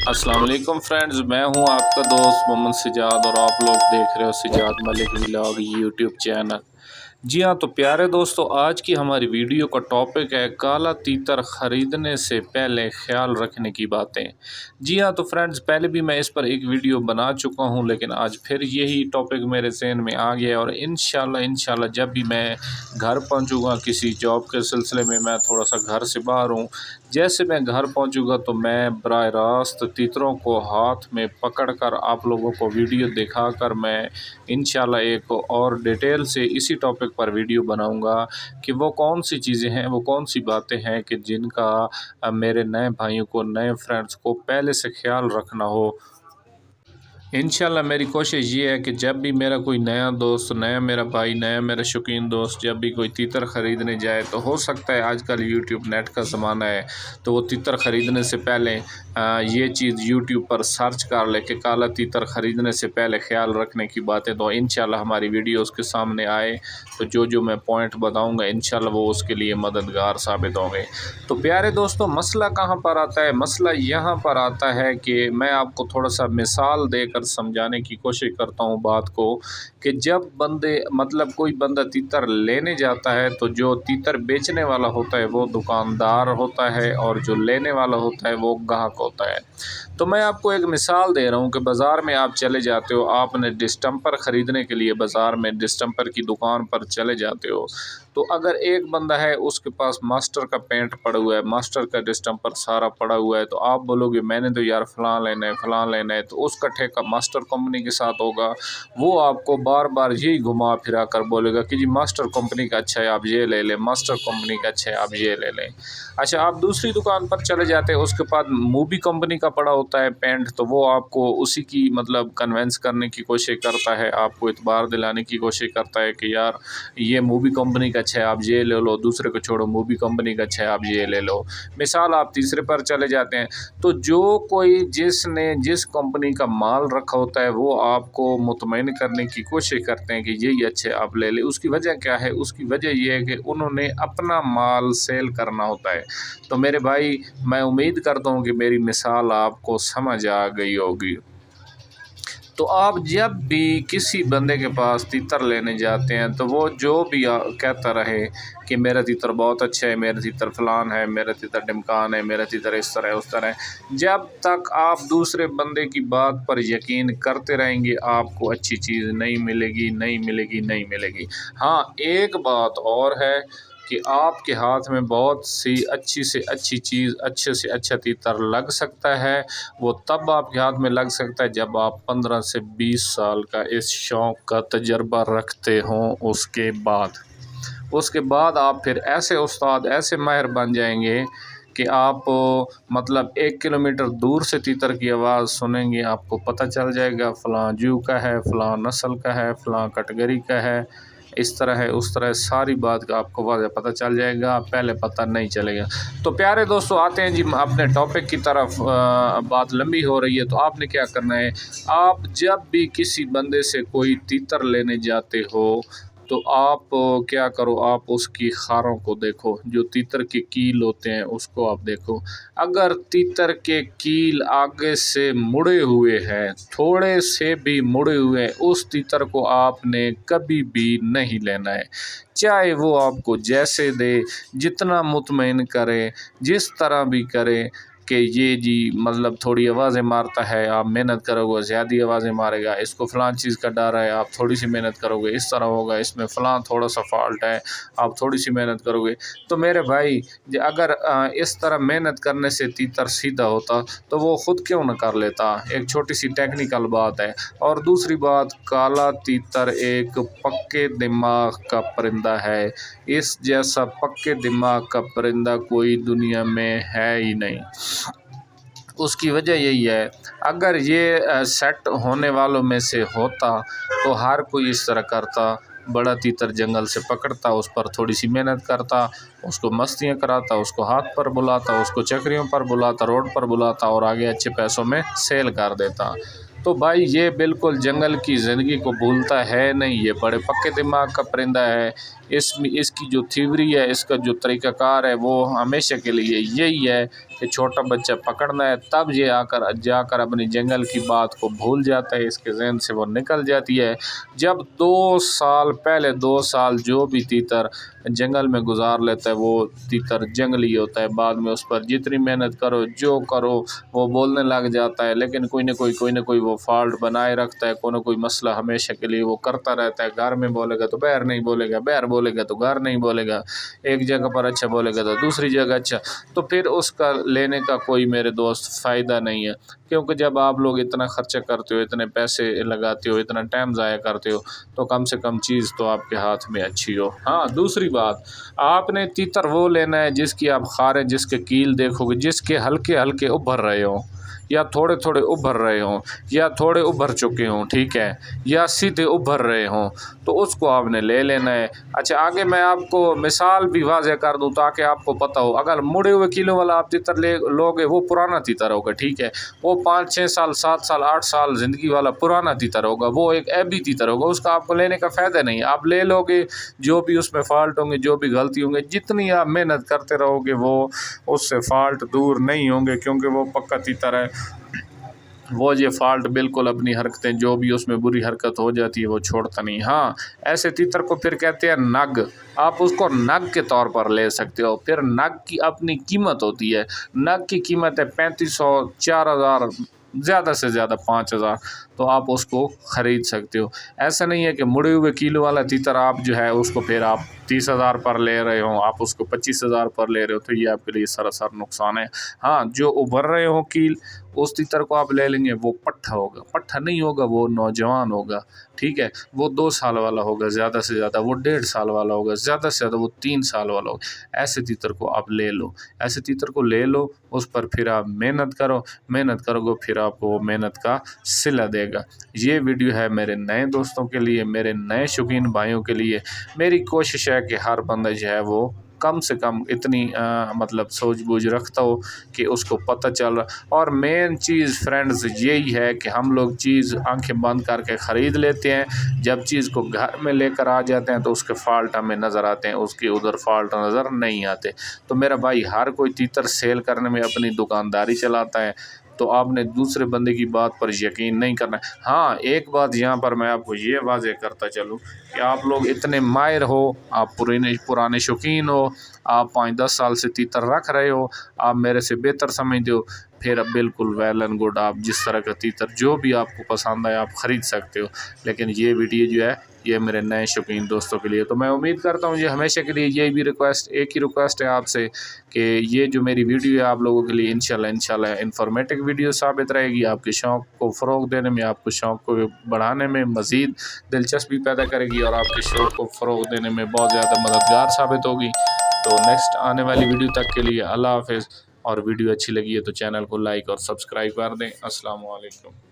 अस्सलाम वालेकुम फ्रेंड्स, मैं हूं आपका दोस्त मोहम्मद सिजाद और आप लोग देख रहे हो Sijad Malik vlog YouTube channel. जी हाँ, तो प्यारे दोस्तों, आज की हमारी वीडियो का टॉपिक है काला तीतर ख़रीदने से पहले ख्याल रखने की बातें। जी हाँ, तो फ्रेंड्स, पहले भी मैं इस पर एक वीडियो बना चुका हूँ, लेकिन आज फिर यही टॉपिक मेरे ज़हन में आ गया और इंशाल्लाह जब भी मैं घर पहुँचूँगा किसी जॉब के सिलसिले में, मैं थोड़ा सा घर से बाहर हूँ, जैसे मैं घर पहुंचूंगा तो मैं बराह रास्त तीतरों को हाथ में पकड़कर आप लोगों को वीडियो दिखाकर मैं इंशाल्लाह एक और डिटेल से इसी टॉपिक पर वीडियो बनाऊंगा कि वो कौन सी चीज़ें हैं, वो कौन सी बातें हैं कि जिनका मेरे नए भाइयों को, नए फ्रेंड्स को पहले से ख्याल रखना हो। इंशाल्लाह मेरी कोशिश ये है कि जब भी मेरा कोई नया दोस्त, नया मेरा भाई, नया मेरा शौकीन दोस्त जब भी कोई तीतर ख़रीदने जाए, तो हो सकता है आजकल यूट्यूब नेट का ज़माना है, तो वो तीतर ख़रीदने से पहले ये चीज़ यूट्यूब पर सर्च कर ले कि काला तीतर ख़रीदने से पहले ख्याल रखने की बातें। तो इंशाल्लाह हमारी वीडियो उसके सामने आए तो जो मैं पॉइंट बताऊँगा इंशाल्लाह वो उसके लिए मददगार साबित होंगे। तो प्यारे दोस्तों, मसला कहाँ पर आता है? मसला यहाँ पर आता है कि मैं आपको थोड़ा सा मिसाल देकर समझाने की कोशिश करता हूँ बात को, कि जब कोई बंदा तीतर लेने जाता है तो जो तीतर बेचने वाला होता है वो दुकानदार होता है और जो लेने वाला होता है वो ग्राहक होता है। तो मैं आपको एक मिसाल दे रहा हूँ कि बाज़ार में आप चले जाते हो, आपने डिस्टेंपर ख़रीदने के लिए बाज़ार में डिस्टेंपर की दुकान पर चले जाते हो, तो अगर एक बंदा है उसके पास मास्टर का पेंट पड़ा हुआ है, मास्टर का डिस्टेंपर सारा पड़ा हुआ है, तो आप बोलोगे मैंने तो यार फ़लाँ लेना है, फ़लाँ लेना है, तो उसका ठेका मास्टर कंपनी के साथ होगा। वो आपको बार बार यही घुमा फिरा कर बोलेगा कि जी मास्टर कंपनी का अच्छा है आप ये ले लें, मास्टर कंपनी का अच्छा है आप ये ले लें। अच्छा, आप दूसरी दुकान पर चले जाते हैं, उसके पास मूवी कंपनी का पड़ा होता है पेंट, तो वो आपको उसी की कन्वेंस करने की कोशिश करता है, आपको इतबार दिलाने की कोशिश करता है कि यार ये मूवी कंपनी का अच्छा है आप ये ले लो, दूसरे को छोड़ो मूवी कंपनी का अच्छा है आप ये ले लो। मिसाल, आप तीसरे पर चले जाते हैं, तो जो कोई जिसने जिस कंपनी का माल रखा होता है वो आपको मुतमईन करने की कोशिश करते हैं कि यही अच्छे आप ले लें। उसकी वजह क्या है? उसकी वजह ये है कि उन्होंने अपना माल सेल करना होता है। तो मेरे भाई, मैं उम्मीद करता हूँ कि मेरी मिसाल आपको समझ आ गई होगी। तो आप जब भी किसी बंदे के पास तीतर लेने जाते हैं तो वो जो भी कहता रहे कि मेरा तीतर बहुत अच्छा है, मेरा तीतर फ़लान है, मेरा तीतर ढिमकान है, मेरा तीतर इस तरह है उस तरह है, जब तक आप दूसरे बंदे की बात पर यकीन करते रहेंगे आपको अच्छी चीज़ नहीं मिलेगी, नहीं मिलेगी, नहीं मिलेगी। हाँ, एक बात और है कि आपके हाथ में बहुत सी अच्छी से अच्छी चीज़, अच्छे से अच्छा तीतर लग सकता है। वो तब आपके हाथ में लग सकता है जब आप 15 से 20 साल का इस शौक़ का तजर्बा रखते हों। उसके बाद आप फिर ऐसे उस्ताद, ऐसे माहिर बन जाएंगे कि आप 1 किलोमीटर दूर से तीतर की आवाज़ सुनेंगे, आपको पता चल जाएगा फ़लाँ जू का है, फ़लाँ नस्ल का है, फ़लाँ कैटेगरी का है, इस तरह है उस तरह, सारी बात का आपको वाज़ह पता चल जाएगा, पहले पता नहीं चलेगा। तो प्यारे दोस्तों, आते हैं जी अपने टॉपिक की तरफ। बात लंबी हो रही है, तो आपने क्या करना है, आप जब भी किसी बंदे से कोई तीतर लेने जाते हो तो आप क्या करो, आप उसकी खारों को देखो, जो तीतर के कील होते हैं उसको आप देखो। अगर तीतर के कील आगे से मुड़े हुए हैं, थोड़े से भी मुड़े हुए हैं, उस तीतर को आपने कभी भी नहीं लेना है। चाहे वो आपको जैसे दे, जितना मुतमईन करे, जिस तरह भी करे कि ये जी थोड़ी आवाज़ें मारता है, आप मेहनत करोगे ज़्यादा आवाज़ें मारेगा, इसको फ़लाँ चीज़ का डर है, आप थोड़ी सी मेहनत करोगे इस तरह होगा, इसमें फ़लाँ थोड़ा सा फॉल्ट है, आप थोड़ी सी मेहनत करोगे। तो मेरे भाई, अगर इस तरह मेहनत करने से तीतर सीधा होता तो वो ख़ुद क्यों न कर लेता। एक छोटी सी टेक्निकल बात है। और दूसरी बात, काला तीतर एक पक्के दिमाग का परिंदा है। इस जैसा पक्के दिमाग का परिंदा कोई दुनिया में है ही नहीं। उसकी वजह यही है, अगर ये सेट होने वालों में से होता तो हर कोई इस तरह करता, बड़ा तीतर जंगल से पकड़ता, उस पर थोड़ी सी मेहनत करता, उसको मस्तियाँ कराता, उसको हाथ पर बुलाता, उसको चक्रियों पर बुलाता, रोड पर बुलाता और आगे अच्छे पैसों में सेल कर देता। तो भाई, ये बिल्कुल जंगल की ज़िंदगी को भूलता है नहीं, ये बड़े पक्के दिमाग का परिंदा है। اس کی جو تھیوری ہے، اس کا جو طریقہ کار ہے وہ ہمیشہ کے لیے یہی ہے کہ چھوٹا بچہ پکڑنا ہے، تب یہ جا کر اپنی جنگل کی بات کو بھول جاتا ہے، اس کے ذہن سے وہ نکل جاتی ہے۔ جب 2 سال جو بھی تیتر جنگل میں گزار لیتا ہے وہ تیتر جنگلی ہوتا ہے، بعد میں اس پر جتنی محنت کرو جو کرو وہ بولنے لگ جاتا ہے، لیکن کوئی نہ کوئی وہ فالٹ بنائے رکھتا ہے، کوئی نہ کوئی مسئلہ ہمیشہ کے لیے وہ کرتا رہتا ہے۔ گھر میں بولے گا تو باہر نہیں بولے گا، باہر بولے گا تو گھر نہیں بولے گا، ایک جگہ پر اچھا بولے گا تو دوسری جگہ اچھا، تو پھر اس کا لینے کا کوئی میرے دوست فائدہ نہیں ہے، کیونکہ جب آپ لوگ اتنا خرچہ کرتے ہو، اتنے پیسے لگاتے ہو، اتنا ٹائم ضائع کرتے ہو، تو کم سے کم چیز تو آپ کے ہاتھ میں اچھی ہو۔ ہاں، دوسری بات، آپ نے تیتر وہ لینا ہے جس کی آپ خاریں، جس کے کیل دیکھو گے، جس کے ہلکے ہلکے ابھر رہے ہوں، یا تھوڑے تھوڑے ابھر رہے ہوں، یا تھوڑے ابھر چکے ہوں، ٹھیک ہے، یا سیدھے ابھر رہے ہوں، تو اس کو آپ نے لے لینا ہے۔ اچھا، آگے میں آپ کو مثال بھی واضح کر دوں تاکہ آپ کو پتہ ہو، اگر مڑے ہوئے کیلوں والا آپ تیتر لوگے، وہ پرانا تیتر ہوگا، ٹھیک ہے، وہ 5-6 سال 7 سال 8 سال زندگی والا پرانا تیتر ہوگا، وہ ایک ایبی تیتر ہوگا، اس کا آپ کو لینے کا فائدہ نہیں۔ آپ لے لو گے، جو بھی اس میں فالٹ ہوں گے، جو بھی غلطی ہوں گے، جتنی آپ محنت کرتے رہو گے وہ اس سے فالٹ دور نہیں ہوں گے، کیونکہ وہ پکا تیتر ہے، وہ یہ فالٹ بالکل اپنی حرکتیں جو بھی اس میں بری حرکت ہو جاتی ہے وہ چھوڑتا نہیں۔ ہاں، ایسے تیتر کو پھر کہتے ہیں نگ، آپ اس کو نگ کے طور پر لے سکتے ہو، پھر نگ کی اپنی قیمت ہوتی ہے، نگ کی قیمت ہے 3500 4000، زیادہ سے زیادہ 5000، تو آپ اس کو خرید سکتے ہو۔ ایسا نہیں ہے کہ مڑے ہوئے کیلو والا تیتر آپ جو ہے اس کو پھر آپ 30,000 پر لے رہے ہوں، آپ اس کو 25,000 پر لے رہے ہو، تو یہ آپ کے لیے سراسر نقصان ہے۔ ہاں، جو ابھر رہے ہوں کیل، اس تیتر کو آپ لے لیں گے، وہ پٹھا ہوگا، پٹھا نہیں ہوگا، وہ نوجوان ہوگا، ٹھیک ہے، وہ 2 سال والا ہوگا، زیادہ سے زیادہ وہ 1.5 سال والا ہوگا، زیادہ سے زیادہ وہ 3 سال والا ہوگا۔ ایسے تیتر کو آپ لے لو، ایسے تیتر کو لے لو، اس پر پھر آپ محنت کرو گے، پھر آپ کو وہ محنت کا صلہ دے گا۔ یہ ویڈیو ہے میرے نئے دوستوں کے لیے، میرے نئے شوقین بھائیوں کے لیے۔ میری کوشش ہے کہ ہر بندہ جو ہے وہ کم سے کم اتنی مطلب سوچ بوجھ رکھتا ہو کہ اس کو پتہ چل رہا۔ اور مین چیز فرینڈز یہی ہے کہ ہم لوگ چیز آنکھیں بند کر کے خرید لیتے ہیں، جب چیز کو گھر میں لے کر آ جاتے ہیں تو اس کے فالٹ ہمیں نظر آتے ہیں، اس کے ادھر فالٹ نظر نہیں آتے۔ تو میرا بھائی، ہر کوئی تیتر سیل کرنے میں اپنی دکانداری چلاتا ہے، تو آپ نے دوسرے بندے کی بات پر یقین نہیں کرنا ہے۔ ہاں، ایک بات یہاں پر میں آپ کو یہ واضح کرتا چلوں کہ آپ لوگ اتنے ماہر ہو، آپ پرانے شوقین ہو، آپ 5-10 سال سے تیتر رکھ رہے ہو، آپ میرے سے بہتر سمجھتے ہو، پھر اب بالکل ویل اینڈ گڈ، آپ جس طرح کا تیتر جو بھی آپ کو پسند آئے آپ خرید سکتے ہو۔ لیکن یہ ویڈیو جو ہے یہ میرے نئے شوقین دوستوں کے لیے، تو میں امید کرتا ہوں یہ ہمیشہ کے لیے یہی بھی ایک ہی ریکویسٹ ہے آپ سے کہ یہ جو میری ویڈیو ہے آپ لوگوں کے لیے انشاءاللہ انفارمیٹو ویڈیو ثابت رہے گی، آپ کے شوق کو فروغ دینے میں، آپ کو شوق کو بڑھانے میں مزید دلچسپی پیدا کرے گی، اور آپ کے شوق کو فروغ دینے میں بہت زیادہ مددگار ثابت ہوگی۔ تو نیکسٹ آنے والی ویڈیو تک کے لیے اللہ حافظ، اور ویڈیو اچھی لگی ہے تو چینل کو لائک اور سبسکرائب کر دیں۔ السلام علیکم۔